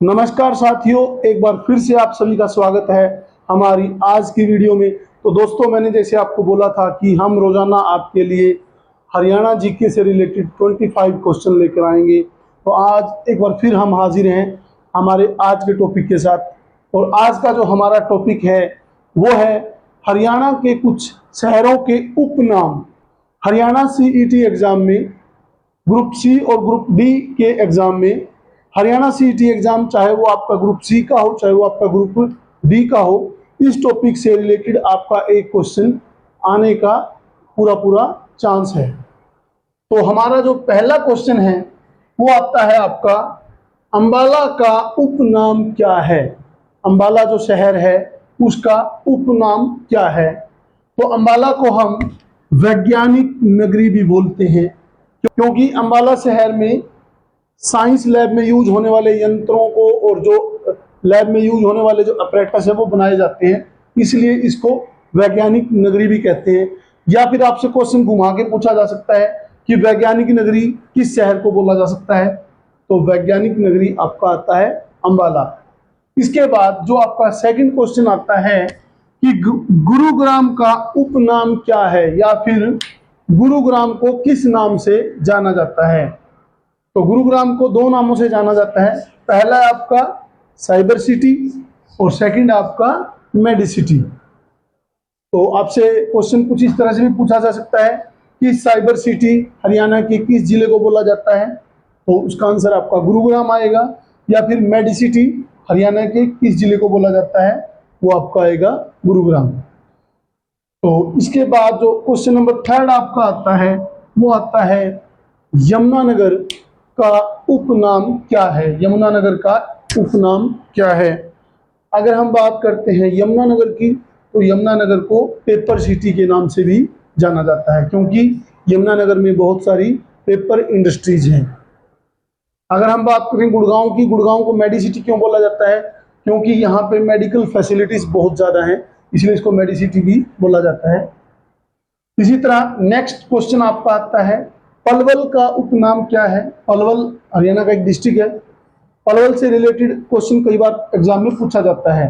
नमस्कार साथियों, एक बार फिर से आप सभी का स्वागत है हमारी आज की वीडियो में। तो दोस्तों, मैंने जैसे आपको बोला था कि हम रोजाना आपके लिए हरियाणा जीके से रिलेटेड 25 क्वेश्चन लेकर आएंगे। तो आज एक बार फिर हम हाजिर हैं हमारे आज के टॉपिक के साथ। और आज का जो हमारा टॉपिक है वो है हरियाणा के कुछ शहरों के उपनाम। हरियाणा सीईटी एग्जाम में ग्रुप सी और ग्रुप डी के एग्जाम में, हरियाणा सीईटी एग्जाम चाहे वो आपका ग्रुप सी का हो चाहे वो आपका ग्रुप डी का हो, इस टॉपिक से रिलेटेड आपका एक क्वेश्चन आने का पूरा चांस है। तो हमारा जो पहला क्वेश्चन है वो आता है आपका, अंबाला का उपनाम क्या है। अंबाला जो शहर है उसका उपनाम क्या है। तो अंबाला को हम वैज्ञानिक नगरी भी बोलते हैं, क्योंकि अंबाला शहर में साइंस लैब में यूज होने वाले यंत्रों को और जो लैब में यूज होने वाले जो अपरेटस है वो बनाए जाते हैं, इसलिए इसको वैज्ञानिक नगरी भी कहते हैं। या फिर आपसे क्वेश्चन घुमा के पूछा जा सकता है कि वैज्ञानिक नगरी किस शहर को बोला जा सकता है। तो वैज्ञानिक नगरी आपका आता है अंबाला। इसके बाद जो आपका सेकंड क्वेश्चन आता है कि गुरुग्राम का उपनाम क्या है, या फिर गुरुग्राम को किस नाम से जाना जाता है। तो गुरुग्राम को दो नामों से जाना जाता है। पहला है आपका साइबर सिटी और सेकंड आपका मेडिसिटी। तो आपसे क्वेश्चन कुछ इस तरह से भी पूछा जा सकता है कि साइबर सिटी हरियाणा के किस जिले को बोला जाता है, तो उसका आंसर आपका गुरुग्राम आएगा। या फिर मेडिसिटी हरियाणा के किस जिले को बोला जाता है, वो आपका आएगा गुरुग्राम। तो इसके बाद जो क्वेश्चन नंबर थर्ड आपका आता है वो आता है, यमुनानगर का उपनाम क्या है। यमुनानगर का उपनाम क्या है। अगर हम बात करते हैं यमुनानगर की, तो यमुनानगर को पेपर सिटी के नाम से भी जाना जाता है, क्योंकि यमुनानगर में बहुत सारी पेपर इंडस्ट्रीज हैं। अगर हम बात करें गुड़गांव की, गुड़गांव को मेडिसिटी क्यों बोला जाता है, क्योंकि यहाँ पे मेडिकल फैसिलिटीज बहुत ज़्यादा हैं, इसलिए इसको मेडिसिटी भी बोला जाता है। इसी तरह नेक्स्ट क्वेश्चन आपका आता है, पलवल का उपनाम क्या है। पलवल हरियाणा का एक डिस्ट्रिक्ट है। पलवल से रिलेटेड क्वेश्चन कई बार एग्जाम में पूछा जाता है।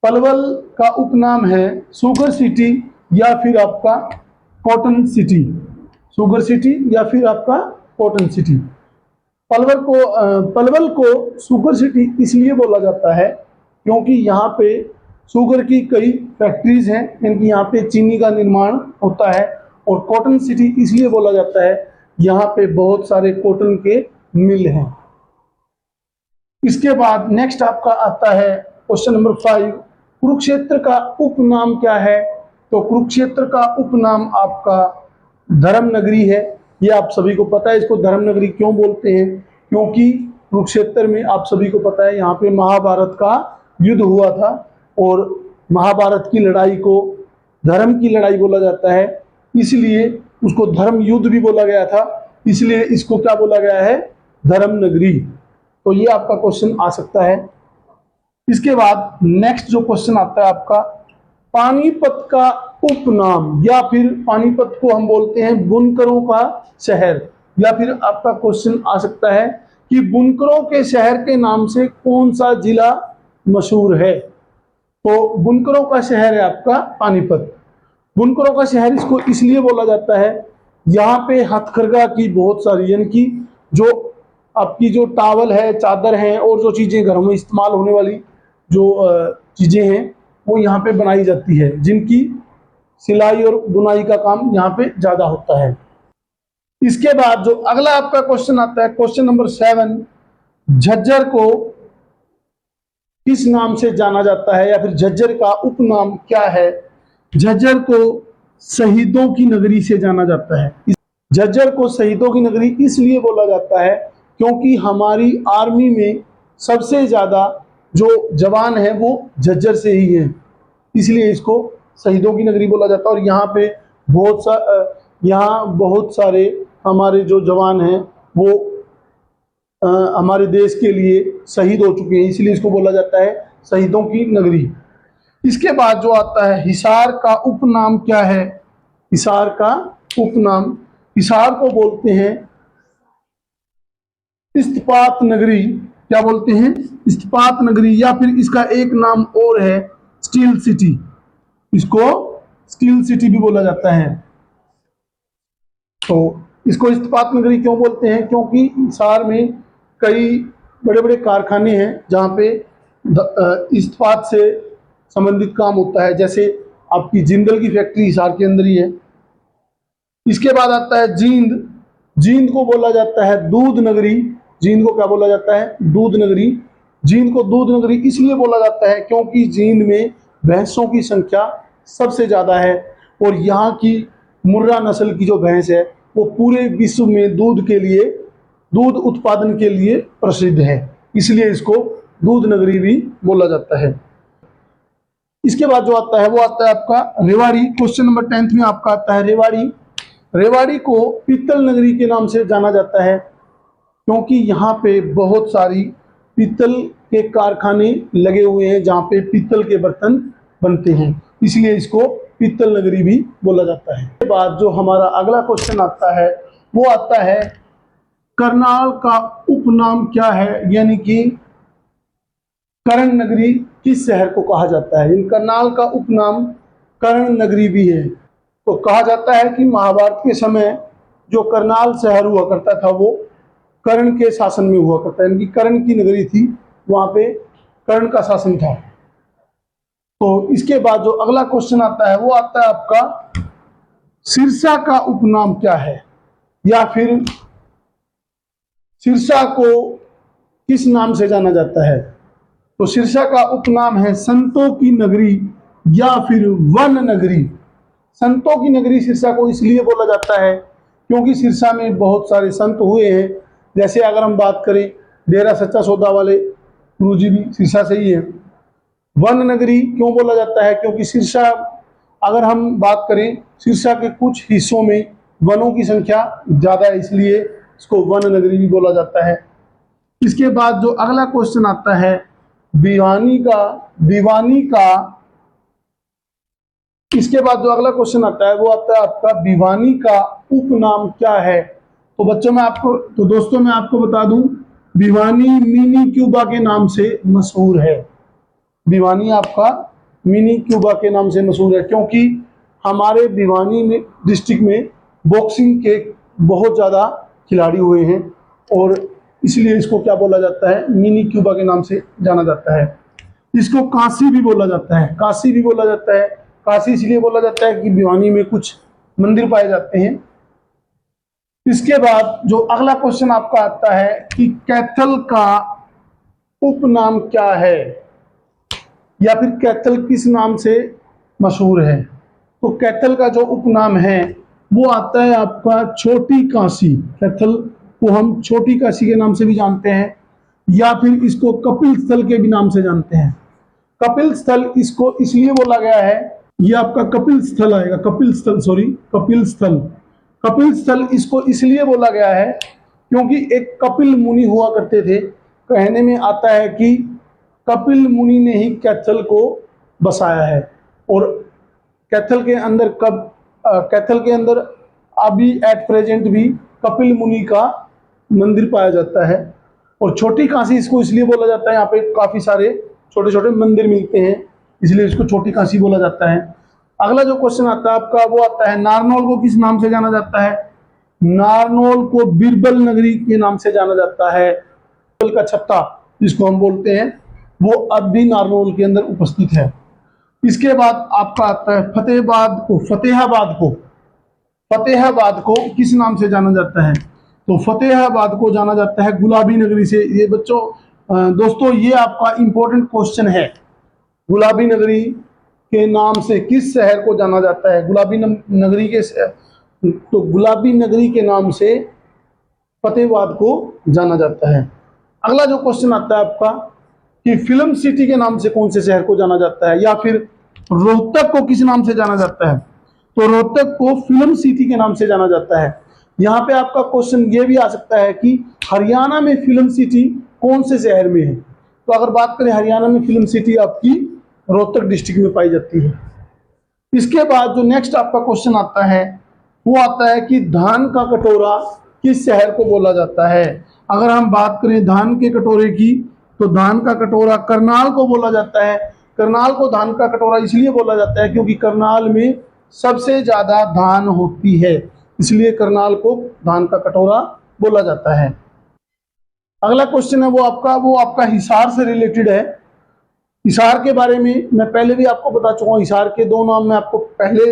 पलवल का उपनाम है शुगर सिटी या फिर आपका कॉटन सिटी। शुगर सिटी या फिर आपका कॉटन सिटी। पलवल को शुगर सिटी इसलिए बोला जाता है क्योंकि यहाँ पे शुगर की कई फैक्ट्रीज हैं, इनकी यहाँ पे चीनी का निर्माण होता है। और कॉटन सिटी इसलिए बोला जाता है, यहाँ पे बहुत सारे कॉटन के मिल हैं। इसके बाद नेक्स्ट आपका आता है क्वेश्चन नंबर 5, कुरुक्षेत्र का उपनाम क्या है। तो कुरुक्षेत्र का उपनाम आपका धर्म नगरी है। ये आप सभी को पता है, इसको धर्म नगरी क्यों बोलते हैं, क्योंकि कुरुक्षेत्र में आप सभी को पता है यहाँ पे महाभारत का युद्ध हुआ था, और महाभारत की लड़ाई को धर्म की लड़ाई बोला जाता है, इसलिए उसको धर्म युद्ध भी बोला गया था, इसलिए इसको क्या बोला गया है, धर्म नगरी। तो ये आपका क्वेश्चन आ सकता है। इसके बाद नेक्स्ट जो क्वेश्चन आता है आपका, पानीपत का उपनाम, या फिर पानीपत को हम बोलते हैं बुनकरों का शहर। या फिर आपका क्वेश्चन आ सकता है कि बुनकरों के शहर के नाम से कौन सा जिला मशहूर है। तो बुनकरों का शहर है आपका पानीपत। बुनकरों का शहर इसको इसलिए बोला जाता है, यहाँ पे हथकरघा की बहुत सारी, यानी कि जो आपकी जो टावल है, चादर है, और जो चीज़ें घर में इस्तेमाल होने वाली जो चीज़ें हैं वो यहाँ पे बनाई जाती है, जिनकी सिलाई और बुनाई का काम यहाँ पे ज़्यादा होता है। इसके बाद जो अगला आपका क्वेश्चन आता है, क्वेश्चन नंबर 7, झज्जर को किस नाम से जाना जाता है, या फिर झज्जर का उपनाम क्या है। झज्जर को शहीदों की नगरी से जाना जाता है। झज्जर को शहीदों की नगरी इसलिए बोला जाता है क्योंकि हमारी आर्मी में सबसे ज़्यादा जो जवान है वो झज्जर से ही हैं, इसलिए इसको शहीदों की नगरी बोला जाता है। और यहाँ पे बहुत सारे हमारे जो जवान हैं वो हमारे देश के लिए शहीद हो चुके हैं, इसलिए इसको बोला जाता है शहीदों की नगरी। इसके बाद जो आता है, हिसार का उपनाम क्या है। हिसार का उपनाम, हिसार को बोलते हैं इस्पात नगरी, क्या बोलते हैं, इस्पात नगरी, या फिर इसका एक नाम और है स्टील सिटी, इसको स्टील सिटी भी बोला जाता है। तो इसको इस्पात नगरी क्यों बोलते हैं, क्योंकि हिसार में कई बड़े बड़े कारखाने हैं जहाँ पे इस्पात से संबंधित काम होता है, जैसे आपकी जिंदल की फैक्ट्री हिसार के अंदर ही है। इसके बाद आता है जींद। जींद को बोला जाता है दूध नगरी। जींद को क्या बोला जाता है, दूध नगरी। जींद को दूध नगरी इसलिए बोला जाता है क्योंकि जींद में भैंसों की संख्या सबसे ज़्यादा है, और यहाँ की मुर्रा नस्ल की जो भैंस है वो पूरे विश्व में दूध के लिए, दूध उत्पादन के लिए प्रसिद्ध है, इसलिए इसको दूध नगरी भी बोला जाता है। इसके बाद जो आता है वो आता है आपका रेवाड़ी। क्वेश्चन नंबर 10 में आपका आता है रेवाड़ी। रेवाड़ी को पीतल नगरी के नाम से जाना जाता है क्योंकि यहाँ पे बहुत सारी पीतल के कारखाने लगे हुए हैं जहाँ पे पीतल के बर्तन बनते हैं, इसलिए इसको पीतल नगरी भी बोला जाता है। इसके बाद जो हमारा अगला क्वेश्चन आता है वो आता है करनाल का उपनाम क्या है, यानी कि कर्ण नगरी किस शहर को कहा जाता है। इन करनाल का उपनाम कर्ण नगरी भी है। तो कहा जाता है कि महाभारत के समय जो करनाल शहर हुआ करता था वो कर्ण के शासन में हुआ करता है, इनकी कर्ण की नगरी थी, वहां पे कर्ण का शासन था। तो इसके बाद जो अगला क्वेश्चन आता है वो आता है आपका सिरसा का उपनाम क्या है, या फिर सिरसा को किस नाम से जाना जाता है। तो सिरसा का उपनाम है संतों की नगरी या फिर वन नगरी। संतों की नगरी सिरसा को इसलिए बोला जाता है क्योंकि सिरसा में बहुत सारे संत हुए हैं। जैसे अगर हम बात करें डेरा सच्चा सौदा वाले गुरु जी भी सिरसा से ही है। वन नगरी क्यों बोला जाता है, क्योंकि सिरसा, अगर हम बात करें सिरसा के कुछ हिस्सों में वनों की संख्या ज़्यादा है, इसलिए इसको वन नगरी भी बोला जाता है। इसके बाद जो अगला क्वेश्चन आता है भिवानी का, इसके बाद जो अगला क्वेश्चन आता है वो आता है आपका भिवानी का उपनाम क्या है। तो बच्चों मैं आपको, तो दोस्तों मैं आपको बता दूं, भिवानी मिनी क्यूबा के नाम से मशहूर है। भिवानी आपका मिनी क्यूबा के नाम से मशहूर है क्योंकि हमारे भिवानी में डिस्ट्रिक्ट में बॉक्सिंग के बहुत ज़्यादा खिलाड़ी हुए हैं, और इसलिए इसको क्या बोला जाता है, मिनी क्यूबा के नाम से जाना जाता है। इसको काशी भी बोला जाता है, काशी भी बोला जाता है। काशी इसलिए बोला जाता है कि भिवानी में कुछ मंदिर पाए जाते हैं। इसके बाद जो अगला क्वेश्चन आपका आता है कि कैथल का उपनाम क्या है, या फिर कैथल किस नाम से मशहूर है। तो कैथल का जो उपनाम है वो आता है आपका छोटी काशी। कैथल को हम छोटी काशी के नाम से भी जानते हैं, या फिर इसको कपिल स्थल के भी नाम से जानते हैं। कपिल स्थल इसको इसलिए बोला गया है, ये आपका कपिल स्थल आएगा, कपिल स्थल, सॉरी कपिल स्थल। कपिल स्थल इसको इसलिए बोला गया है क्योंकि एक कपिल मुनि हुआ करते थे। कहने में आता है कि कपिल मुनि ने ही कैथल को बसाया है, और कैथल के अंदर अभी एट प्रेजेंट भी कपिल मुनि का मंदिर पाया जाता है। और छोटी काशी इसको इसलिए बोला जाता है, यहाँ पे काफ़ी सारे छोटे छोटे मंदिर मिलते हैं, इसलिए इसको छोटी काशी बोला जाता है। अगला जो क्वेश्चन आता है आपका वो आता है नारनौल को किस नाम से जाना जाता है। नारनौल को बिरबल नगरी के नाम से जाना जाता है। बिरबल का छत्ता जिसको हम बोलते हैं वो अब भी नारनौल के अंदर उपस्थित है। इसके बाद आपका आता है फतेहाबाद को किस नाम से जाना जाता है। तो फतेहाबाद को जाना जाता है गुलाबी नगरी से। ये बच्चों दोस्तों ये आपका इंपॉर्टेंट क्वेश्चन है, गुलाबी नगरी के नाम से किस शहर को जाना जाता है। गुलाबी नगरी के, तो गुलाबी नगरी के नाम से फतेहाबाद को जाना जाता है। अगला जो क्वेश्चन आता है आपका कि फिल्म सिटी के नाम से कौन से शहर को जाना जाता है, या फिर रोहतक को किस नाम से जाना जाता है। तो रोहतक को फिल्म सिटी के नाम से जाना जाता है। यहाँ पे आपका क्वेश्चन ये भी आ सकता है कि हरियाणा में फिल्म सिटी कौन से शहर में है। तो अगर बात करें हरियाणा में फिल्म सिटी आपकी रोहतक डिस्ट्रिक्ट में पाई जाती है। इसके बाद जो नेक्स्ट आपका क्वेश्चन आता है वो आता है कि धान का कटोरा किस शहर को बोला जाता है। अगर हम बात करें धान के कटोरे की, तो धान का कटोरा करनाल को बोला जाता है। करनाल को धान का कटोरा इसलिए बोला जाता है क्योंकि करनाल में सबसे ज्यादा धान होती है, इसलिए करनाल को धान का कटोरा बोला जाता है। अगला क्वेश्चन है वो आपका हिसार से रिलेटेड है। हिसार के बारे में मैं पहले भी आपको बता चुका हूँ। हिसार के दो नाम मैं आपको पहले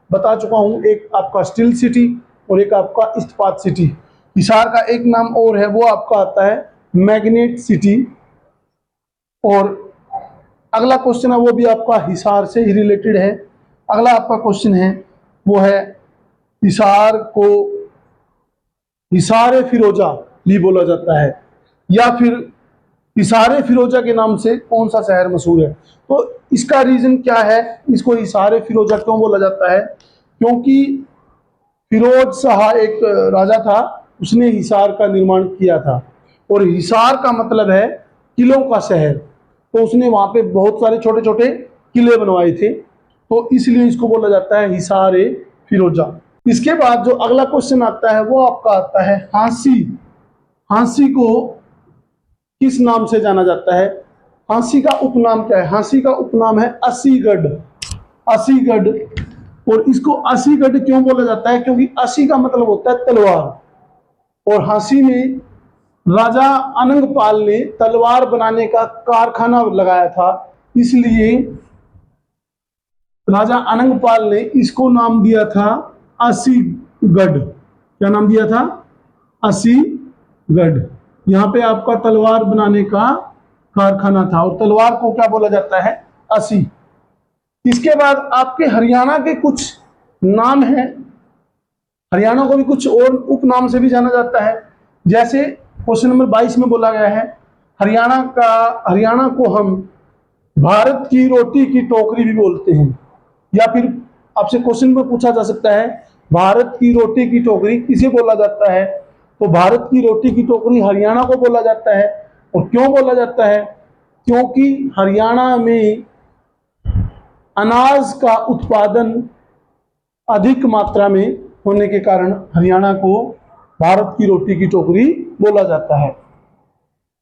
बता चुका हूँ, एक आपका स्टील सिटी और एक आपका इस्पात सिटी। हिसार का एक नाम और है, वो आपका आता है मैग्नेट सिटी। और अगला क्वेश्चन है वो भी आपका हिसार से ही रिलेटेड है। अगला आपका क्वेश्चन है वो है हिसार को हिसार फिरोजा भी बोला जाता है, या फिर हिसार फिरोजा के नाम से कौन सा शहर मशहूर है। तो इसका रीजन क्या है, इसको हिसार फिरोजा क्यों बोला जाता है? क्योंकि फिरोज शाह एक राजा था, उसने हिसार का निर्माण किया था, और हिसार का मतलब है किलों का शहर। तो उसने वहां पे बहुत सारे छोटे छोटे किले बनवाए थे, तो इसलिए इसको बोला जाता है हिसार फिरोजा। इसके बाद जो अगला क्वेश्चन आता है वो आपका आता है हांसी। हांसी को किस नाम से जाना जाता है? हांसी का उपनाम क्या है? हांसी का उपनाम है असीगढ़। असीगढ़, और इसको असीगढ़ क्यों बोला जाता है? क्योंकि असी का मतलब होता है तलवार, और हांसी में राजा अनंगपाल ने तलवार बनाने का कारखाना लगाया था, इसलिए राजा अनंगपाल ने इसको नाम दिया था असीगढ़। क्या नाम दिया था? असीगढ़। यहाँ पे आपका तलवार बनाने का कारखाना था, और तलवार को क्या बोला जाता है? असी। इसके बाद आपके हरियाणा के कुछ नाम हैं। हरियाणा को भी कुछ और उपनाम से भी जाना जाता है। जैसे क्वेश्चन नंबर 22 में बोला गया है, हरियाणा को हम भारत की रोटी की टोकरी भी बोलते हैं। या फिर आपसे क्वेश्चन में पूछा जा सकता है, भारत की रोटी की टोकरी किसे बोला जाता है? तो भारत की रोटी की टोकरी हरियाणा को बोला जाता है। और क्यों बोला जाता है? क्योंकि हरियाणा में अनाज का उत्पादन अधिक मात्रा में होने के कारण हरियाणा को भारत की रोटी की टोकरी बोला जाता है।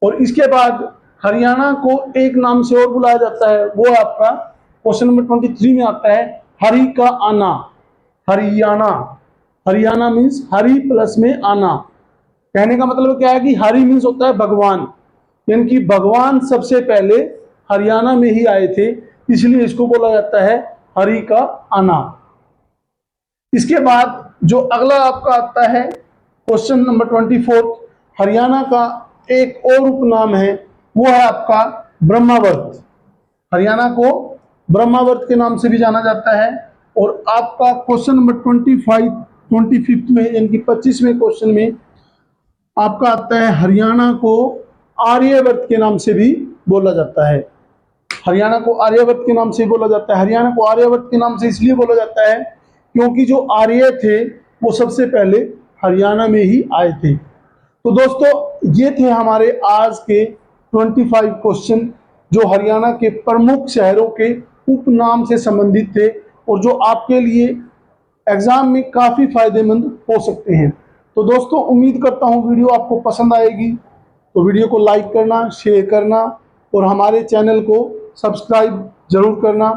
और इसके बाद हरियाणा को एक नाम से और बुलाया जाता है, वो आपका क्वेश्चन नंबर 23 में आता है हरि का आना। हरियाणा, हरियाणा मीन्स हरि प्लस में आना। कहने का मतलब क्या है कि हरि मीन्स होता है भगवान, यानी कि भगवान सबसे पहले हरियाणा में ही आए थे, इसलिए इसको बोला जाता है हरि का आना। इसके बाद जो अगला आपका आता है क्वेश्चन नंबर 24, हरियाणा का एक और उपनाम है, वो है आपका ब्रह्मावर्त। हरियाणा को ब्रह्मावर्त के नाम से भी जाना जाता है। और आपका क्वेश्चन नंबर 25 में यानी कि 25वें क्वेश्चन में आपका आता है हरियाणा को आर्यवर्त के नाम से भी बोला जाता है। हरियाणा को आर्यवर्त के नाम से बोला जाता है। हरियाणा को आर्यवर्त के नाम से इसलिए बोला जाता है क्योंकि जो आर्य थे वो सबसे पहले हरियाणा में ही आए थे। तो दोस्तों ये थे हमारे आज के 25 क्वेश्चन जो हरियाणा के प्रमुख शहरों के उपनाम से संबंधित थे, और जो आपके लिए एग्जाम में काफी फायदेमंद हो सकते हैं। तो दोस्तों उम्मीद करता हूँ वीडियो आपको पसंद आएगी, तो वीडियो को लाइक करना, शेयर करना और हमारे चैनल को सब्सक्राइब जरूर करना।